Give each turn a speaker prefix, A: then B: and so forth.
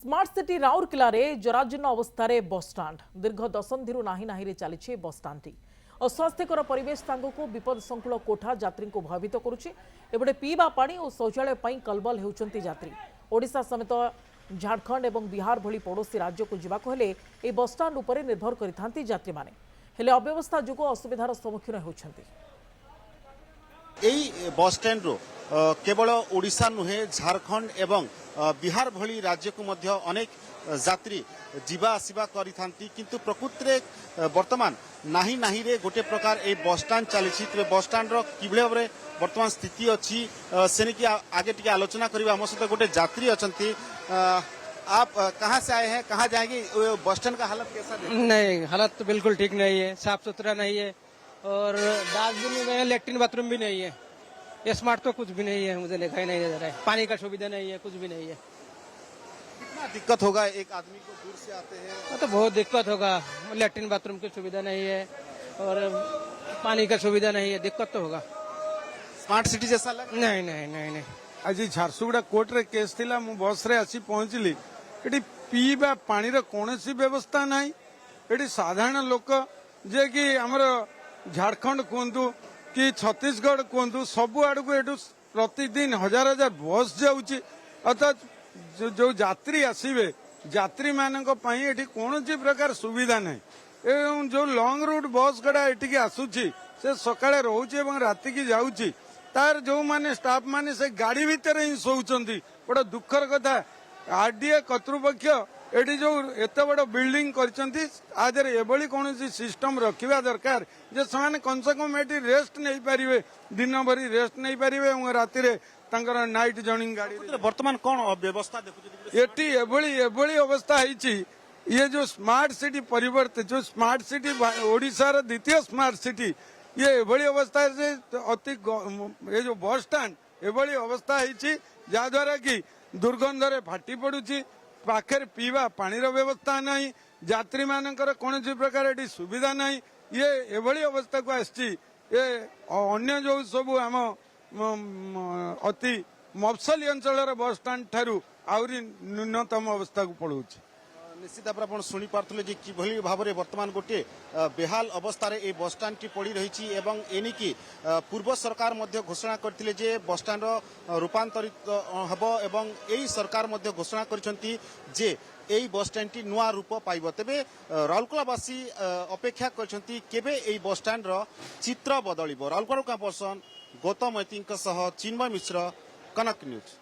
A: Smart city Rourkela रे जराजीर्ण अवस्था बस स्टाण्ड दीर्घ दशंधि नाही नाही चली बस स्टाण्डी अस्वास्थ्यकर परिवेश सांगक विपद संकुल कोठा यात्री को भयभीत करुच्ची एपटे पीवा पानी और शौचालय कलबल होती यात्री ओडिशा समेत झारखंड और बिहार भली पड़ोशी राज्य को जावाक हेले ए बस स्टाण्ड उपरे निर्भर करिथांती यात्री माने हेले अव्यवस्था जोगु असुविधार सम्मुखीन होउछंती।
B: यही बस स्टैंड रो केवल ओडिशा नुहे झारखंड एवं बिहार भली राज्य को मध्य अनेक यात्री जीवा आसवा किंतु प्रकृति रे वर्तमान नाही नाही रे गोटे प्रकार ए बस स्टैंड चली तेज बस स्टैंड रो किभली भाव वर्तमान स्थिति अच्छी सेने की आगे टिके आलोचना करबा हम सहित गोटे यात्री अछंती। आप कहाँ से आए हैं, कहाँ जाएंगे? बस स्टैंड का हालत कैसा है?
C: नहीं, हालत तो बिल्कुल ठीक नहीं है, साफ सुथरा नहीं है और डास्टबिन में लेट्रिन बाथरूम भी नहीं है। स्मार्ट तो कुछ भी नहीं है, मुझे दिखाई नहीं दे रहा है। पानी का सुविधा नहीं है, कुछ भी नहीं है।
B: कितना दिक्कत होगा एक आदमी को, दूर से आते हैं
C: तो बहुत दिक्कत होगा। लेट्रिन बाथरूम की सुविधा नहीं है और पानी का सुविधा नहीं है, दिक्कत तो होगा।
B: स्मार्ट सिटी जैसा लग?
C: नहीं नहीं नहीं नहीं।
D: आज झारसुगुड़ा कोर्ट रे केस थिला, मु बस रे आसी पहुंचली। एटी पीवा पानी रे कोनोसी व्यवस्था नाही। एटी साधारण लोक जे कि हमर झारखंड कहतु कि छत्तीसगढ़ कहतु सबु आड़ को एटू प्रतिदिन हजार हजार बस जाऊँगी अर्थात जो यात्री आसवे यात्री मानक पई एटी कोनोसी प्रकार सुविधा नहीं। एवं जो लॉन्ग रूट बस गड़ा एटिकी आसुची से सकाळे रहउची एवं राति की जाऊँगी तार जो माने स्टाफ माने से गाड़ी भीतर ही शोचंती। बड़ा दुखर कथा आरडीए कर्तृपक्ष एटी जो एत बड़ बिल्डिंग करचंती आदर एभली कौन सिस्टम रखा दरकार जे से कम से कम एटी रेस्ट नहीं पारिबे, दिन भरी रेस्ट नहीं पारिबे और राति रे तांकर नाइट जर्निंग गाड़ी।
B: वर्तमान कौन व्यवस्था देखु
D: एटी एभली अवस्था है। ये जो स्मार्ट सिटी परिवर्तित जो स्मार्ट सिटी ओडिशार द्वितीय स्मार्ट सिटी ये एभली अवस्था है अति ये जो बस स्टैंड एभली अवस्था है जहाद्वारा कि दुर्गंधरे फाटी पड़ुची, पाखे पीवा पानी व्यवस्था नहीं, यात्री मानकर कौन प्रकार एटी सुविधा नहीं। ये एभली अवस्था को आसी ये अन्य जो सब आम अति मफसली अंचल बस स्टैंड ठारू आहरी न्यूनतम अवस्था को पड़ुची।
B: निश्चित भाव आप शुणी पारे कि भाव में वर्तमान गोटे बेहाल अवस्था ए बस स्टाण्ड टी पड़ी रही एवं एनिकी पूर्व सरकार मध्य घोषणा करथिले जे बस स्टाण्ड रूपांतरित हबो एवं एई सरकार मध्य घोषणा करछंती जे एई बस स्टाण्ड टी नुआ रूप पाइबो। तेबे राउरकेलावासी अपेक्षा करछंती केबे एई बस स्टाण्ड रो चित्र बदलिबो। राउरकेला पर्सन गौतम मैती चिन्मय मिश्र, कनक न्यूज।